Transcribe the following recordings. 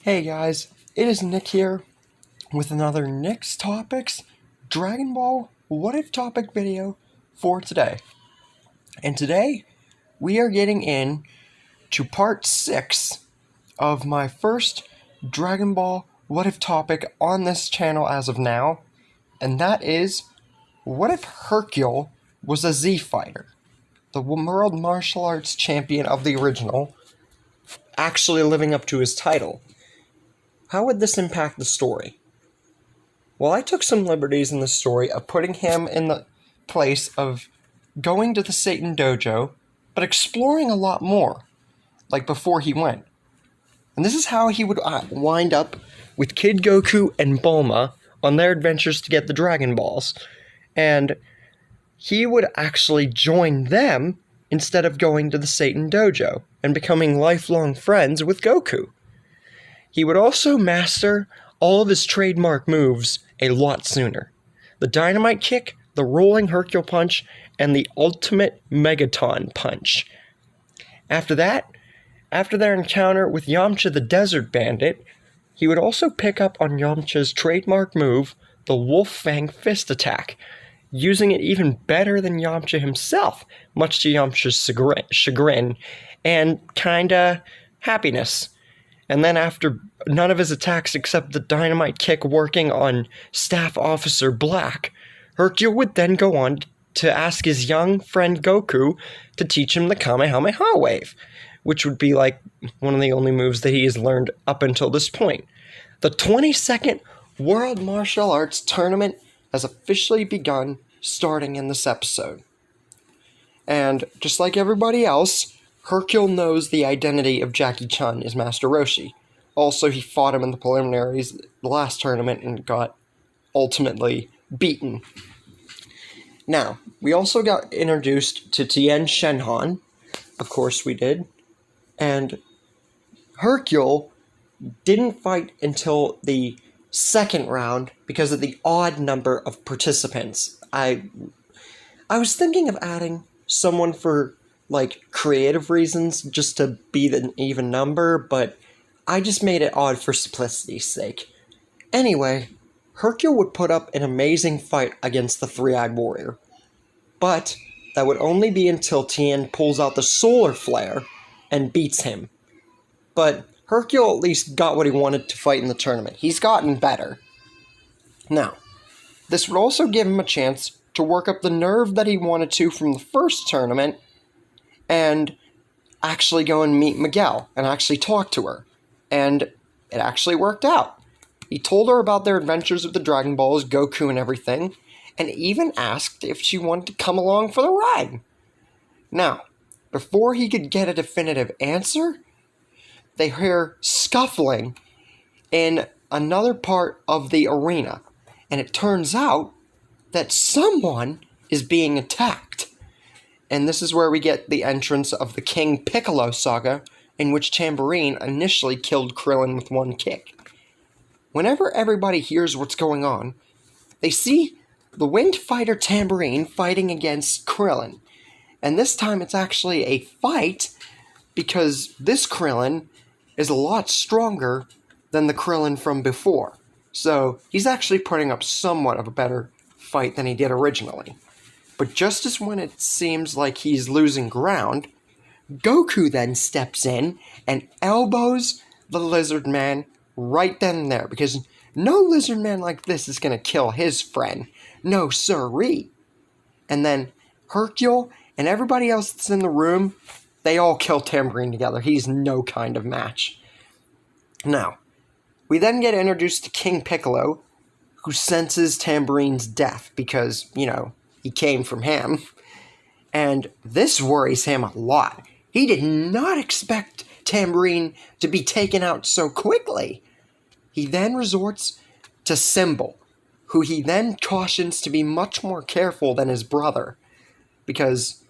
Hey guys, it is Nick here with another Nick's Topics Dragon Ball What If topic video for today. And today we are getting in to part 6 of my first Dragon Ball What If topic on this channel as of now, and that is, what if Hercule was a Z fighter, the world martial arts champion of the original, actually living up to his title? How would this impact the story? Well, I took some liberties in the story of putting him in the place of going to the Satan Dojo, but exploring a lot more, like before he went. And this is how he would wind up with Kid Goku and Bulma on their adventures to get the Dragon Balls. And he would actually join them instead of going to the Satan Dojo and becoming lifelong friends with Goku. He would also master all of his trademark moves a lot sooner. The Dynamite Kick, the Rolling Hercule Punch, and the Ultimate Megaton Punch. After that, after their encounter with Yamcha the Desert Bandit, he would also pick up on Yamcha's trademark move, the Wolf Fang Fist Attack, using it even better than Yamcha himself, much to Yamcha's chagrin and kinda happiness. And then after none of his attacks except the Dynamite Kick working on Staff Officer Black, Hercule would then go on to ask his young friend Goku to teach him the Kamehameha Wave, which would be like one of the only moves that he has learned up until this point. The 22nd World Martial Arts Tournament has officially begun starting in this episode. And just like everybody else, Hercule knows the identity of Jackie Chun as Master Roshi. Also, he fought him in the preliminaries, the last tournament, and got ultimately beaten. Now, we also got introduced to Tien Shenhan. Of course we did. And Hercule didn't fight until the second round because of the odd number of participants. I was thinking of adding someone for creative reasons, just to be the even number, but I just made it odd for simplicity's sake. Anyway, Hercule would put up an amazing fight against the Three-Eyed Warrior, but that would only be until Tien pulls out the Solar Flare and beats him. But Hercule at least got what he wanted to fight in the tournament. He's gotten better. Now, this would also give him a chance to work up the nerve that he wanted to from the first tournament and actually go and meet Miguel and actually talk to her. And it actually worked out. He told her about their adventures with the Dragon Balls, Goku and everything, and even asked if she wanted to come along for the ride. Now, before he could get a definitive answer, they hear scuffling in another part of the arena, and it turns out that someone is being attacked. And this is where we get the entrance of the King Piccolo saga, in which Tambourine initially killed Krillin with one kick. Whenever everybody hears what's going on, they see the winged fighter Tambourine fighting against Krillin. And this time it's actually a fight, because this Krillin is a lot stronger than the Krillin from before. So he's actually putting up somewhat of a better fight than he did originally. But just as when it seems like he's losing ground, Goku then steps in and elbows the Lizard Man right then and there, because no Lizard Man like this is going to kill his friend. No siree. And then Hercule and everybody else that's in the room, they all kill Tambourine together. He's no kind of match. Now, we then get introduced to King Piccolo, who senses Tambourine's death because, he came from him. And this worries him a lot. He did not expect Tambourine to be taken out so quickly. He then resorts to Symbol, who he then cautions to be much more careful than his brother, because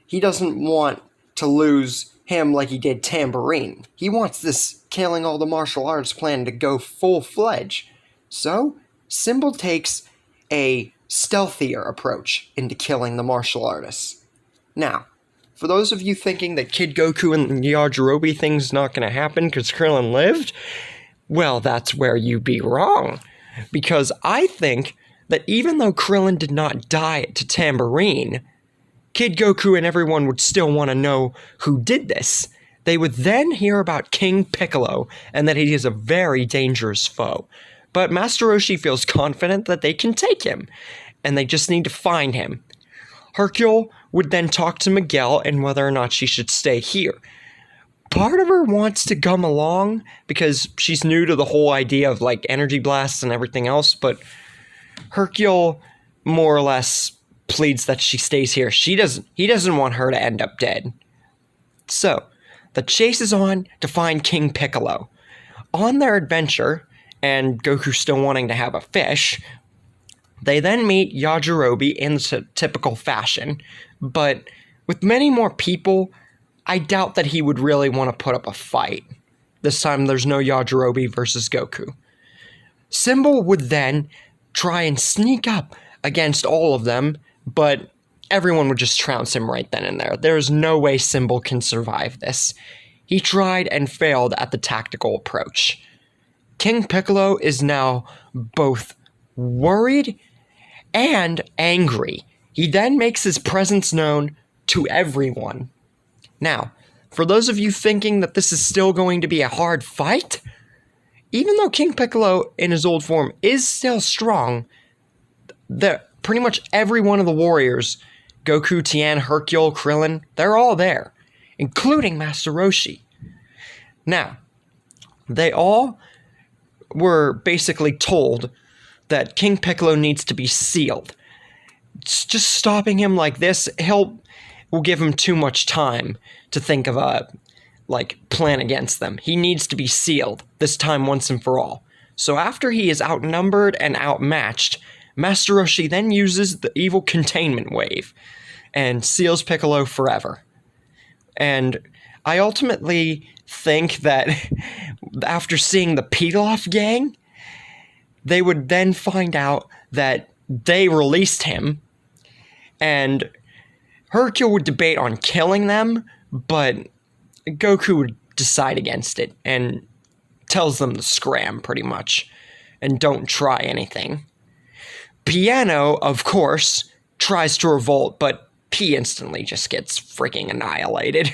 he doesn't want to lose him like he did Tambourine. He wants this killing all the martial arts plan to go full-fledged. So, Symbol takes a stealthier approach into killing the martial artists. Now, for those of you thinking that Kid Goku and the Yajirobe thing's not going to happen because Krillin lived, Well, that's where you be wrong, because I think that even though Krillin did not die to Tambourine, Kid Goku and everyone would still want to know who did this. They would then hear about King Piccolo and that he is a very dangerous foe. But Master Roshi feels confident that they can take him, and they just need to find him. Hercule would then talk to Miguel and whether or not she should stay here. Part of her wants to come along because she's new to the whole idea of like energy blasts and everything else, but Hercule more or less pleads that she stays here. He doesn't want her to end up dead. So, the chase is on to find King Piccolo. On their adventure, and Goku still wanting to have a fish, they then meet Yajirobe in typical fashion, but with many more people, I doubt that he would really want to put up a fight. This time there's no Yajirobe versus Goku. Symbol would then try and sneak up against all of them, but everyone would just trounce him right then and there. There's no way Symbol can survive this. He tried and failed at the tactical approach. King Piccolo is now both worried and angry. He then makes his presence known to everyone. Now, for those of you thinking that this is still going to be a hard fight, even though King Piccolo in his old form is still strong, pretty much every one of the warriors, Goku, Tien, Hercule, Krillin, they're all there, including Master Roshi. Now, they all were basically told that King Piccolo needs to be sealed. Just stopping him like this, will give him too much time to think of a plan against them. He needs to be sealed, this time once and for all. So after he is outnumbered and outmatched, Master Roshi then uses the evil containment wave and seals Piccolo forever. And I ultimately think that after seeing the Pilaf gang, they would then find out that they released him, and Hercule would debate on killing them, but Goku would decide against it and tells them to scram, pretty much, and don't try anything. Piano, of course, tries to revolt, but he instantly just gets freaking annihilated.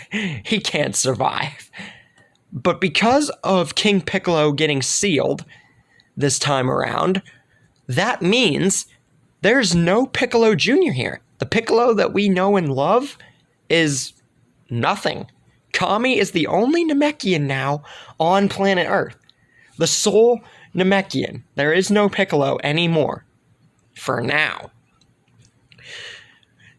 He can't survive. But because of King Piccolo getting sealed this time around, that means there's no Piccolo Jr. here. The Piccolo that we know and love is nothing. Kami is the only Namekian now on planet Earth. The sole Namekian. There is no Piccolo anymore. For now.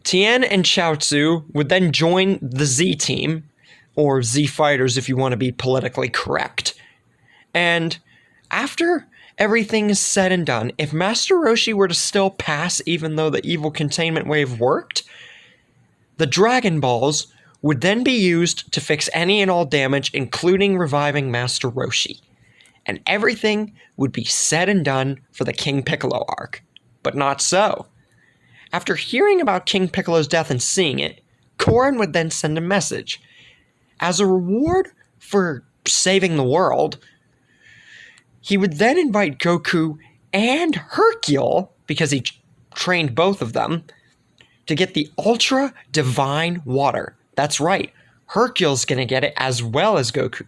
Tien and Chaozu would then join the Z team, or Z Fighters if you want to be politically correct. And after everything is said and done, if Master Roshi were to still pass even though the evil containment wave worked, the Dragon Balls would then be used to fix any and all damage, including reviving Master Roshi. And everything would be said and done for the King Piccolo arc. But not so. After hearing about King Piccolo's death and seeing it, Korin would then send a message. As a reward for saving the world, he would then invite Goku and Hercule, because he trained both of them, to get the Ultra Divine Water. That's right, Hercule's gonna get it as well as Goku.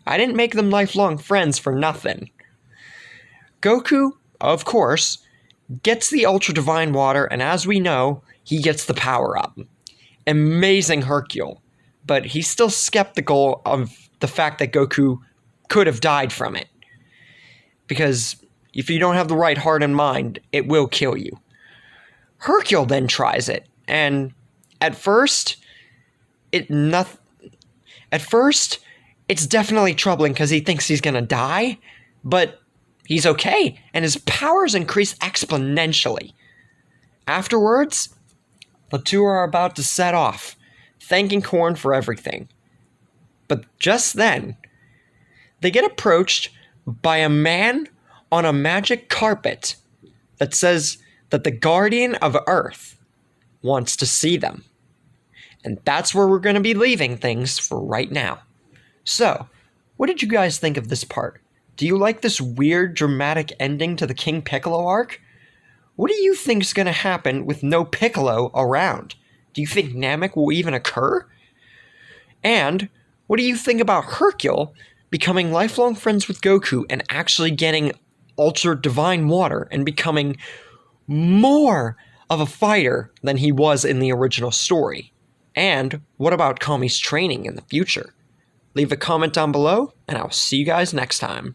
I didn't make them lifelong friends for nothing. Goku, of course, gets the Ultra Divine Water, and as we know, he gets the power-up. Amazing Hercule. But he's still skeptical of the fact that Goku could have died from it. Because if you don't have the right heart and mind, it will kill you. Hercule then tries it, and at first, it's definitely troubling because he thinks he's gonna die, but he's okay, and his powers increase exponentially. Afterwards, the two are about to set off, thanking Korin for everything. But just then, they get approached by a man on a magic carpet that says that the Guardian of Earth wants to see them. And that's where we're going to be leaving things for right now. So, what did you guys think of this part? Do you like this weird, dramatic ending to the King Piccolo arc? What do you think is going to happen with no Piccolo around? Do you think Namek will even occur? And what do you think about Hercule becoming lifelong friends with Goku and actually getting Ultra Divine Water and becoming more of a fighter than he was in the original story? And what about Kami's training in the future? Leave a comment down below, and I'll see you guys next time.